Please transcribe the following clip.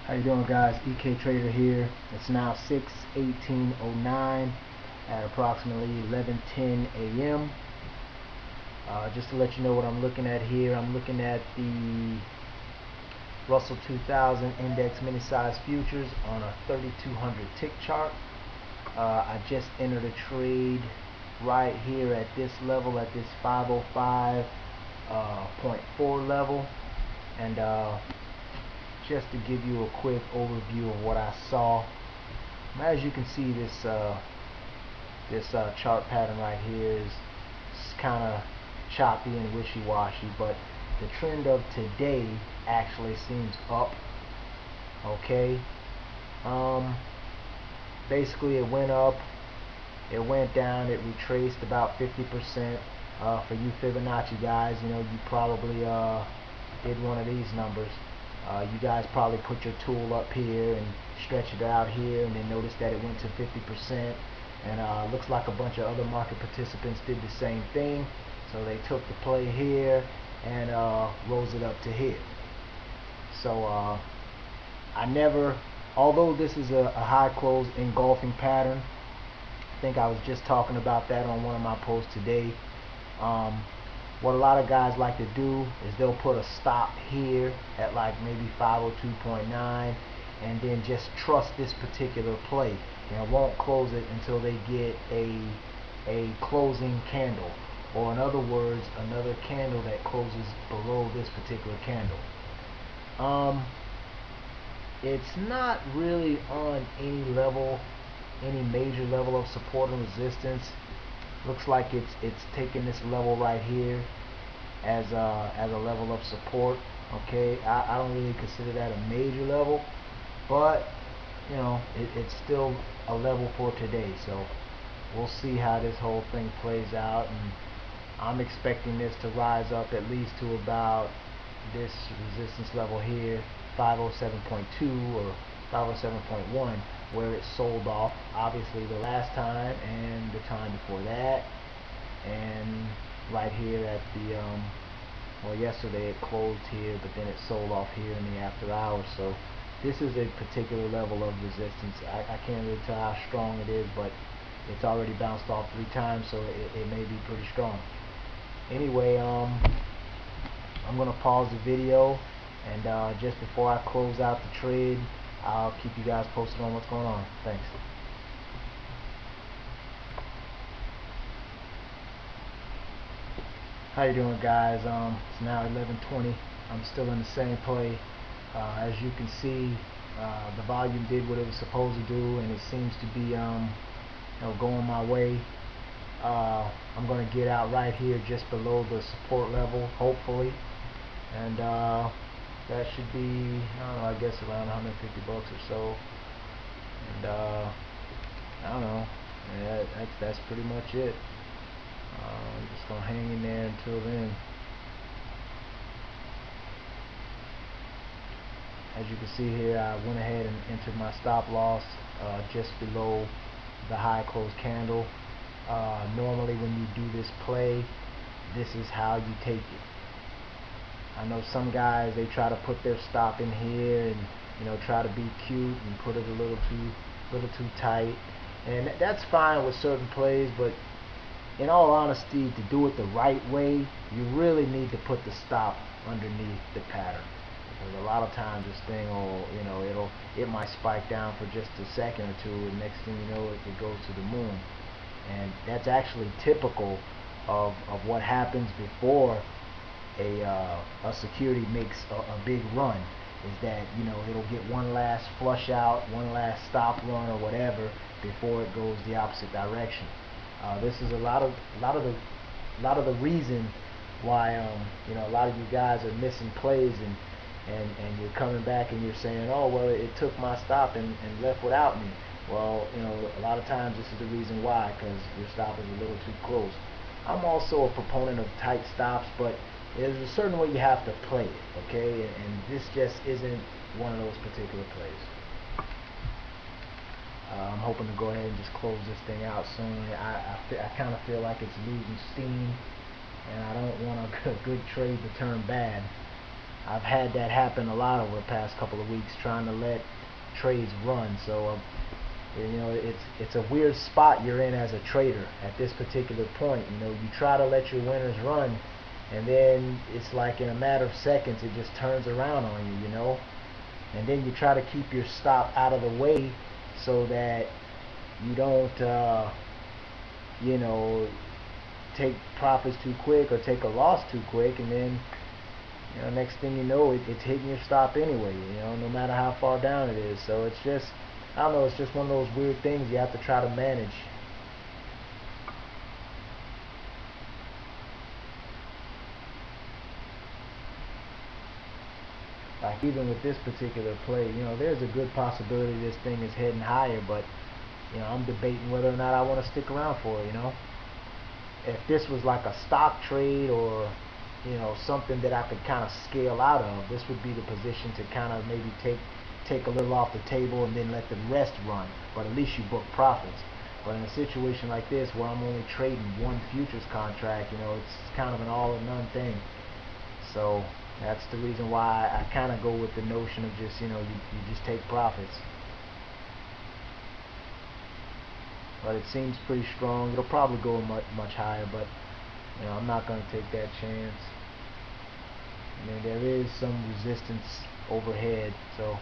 How you doing, guys? EK Trader here. It's now 6:18:09 at approximately 11:10 a.m. Just to let you know what I'm looking at here, I'm looking at the Russell 2000 Index Mini Size Futures on a 3200 tick chart. I just entered a trade right here at this level, at this 505.4 level, and just to give you a quick overview of what I saw. As you can see, this chart pattern right here is kind of choppy and wishy-washy, but the trend of today actually seems up. Okay, basically it went up, it went down, it retraced about 50%. For you Fibonacci guys, you know, you probably did one of these numbers. You guys probably put your tool up here and stretch it out here, and then notice that it went to 50%, and looks like a bunch of other market participants did the same thing. So they took the play here and rose it up to here. So I never, although this is a high close engulfing pattern, I think I was just talking about that on one of my posts today. What a lot of guys like to do is they'll put a stop here at like maybe 502.9 and then just trust this particular play, and won't close it until they get a closing candle, or in other words, another candle that closes below this particular candle. It's not really on any level, any major level of support and resistance. Looks like it's taking this level right here as a level of support. Okay, I don't really consider that a major level, but you know, it's still a level for today. So we'll see how this whole thing plays out, and I'm expecting this to rise up at least to about this resistance level here, 507.2 or 507.1, where it sold off obviously the last time and the time before that, and right here at the well, yesterday it closed here, but then it sold off here in the after hours. So this is a particular level of resistance. I can't really tell how strong it is, but it's already bounced off 3 times, so it may be pretty strong. Anyway, I'm gonna pause the video, and just before I close out the trade, I'll keep you guys posted on what's going on. Thanks. How you doing, guys? It's now 11:20. I'm still in the same play. As you can see, the volume did what it was supposed to do, and it seems to be going my way. I'm going to get out right here just below the support level, hopefully, and that should be, I don't know, I guess around 150 bucks or so. And I don't know, yeah, that's pretty much it. I'm just gonna hang in there until then. As you can see here, I went ahead and entered my stop loss just below the high close candle. Normally when you do this play, this is how you take it. I know some guys, they try to put their stop in here and, you know, try to be cute and put it a little too tight, and that's fine with certain plays, but in all honesty, to do it the right way, you really need to put the stop underneath the pattern. Because a lot of times this thing will, you know, it might spike down for just a second or two, and next thing you know, it goes to the moon. And that's actually typical of what happens before a security makes a big run. Is that, you know, it'll get one last flush out, one last stop run or whatever before it goes the opposite direction. This is a lot of the reason why you know, a lot of you guys are missing plays, and you're coming back and you're saying, oh well, it took my stop and left without me. Well, you know, a lot of times this is the reason why, because your stop is a little too close. I'm also a proponent of tight stops, but there's a certain way you have to play it, okay? And this just isn't one of those particular plays. I'm hoping to go ahead and just close this thing out soon. I kind of feel like it's losing steam, and I don't want a good trade to turn bad. I've had that happen a lot over the past couple of weeks, trying to let trades run. So it's a weird spot you're in as a trader at this particular point. You try to let your winners run, and then it's like in a matter of seconds it just turns around on you. And then you try to keep your stop out of the way so that you don't you know take profits too quick or take a loss too quick, and then next thing you know, it's hitting your stop anyway, no matter how far down it is. So it's just, I don't know, it's just one of those weird things you have to try to manage. Like even with this particular play, there's a good possibility this thing is heading higher, but I'm debating whether or not I want to stick around for it. If this was like a stock trade, or something that I could kind of scale out of, this would be the position to kind of maybe take a little off the table and then let the rest run, but at least you book profits. But in a situation like this where I'm only trading one futures contract, it's kind of an all or none thing. So that's the reason why I kind of go with the notion of just you just take profits. But it seems pretty strong. It'll probably go much higher, but I'm not going to take that chance. I mean, there is some resistance overhead, so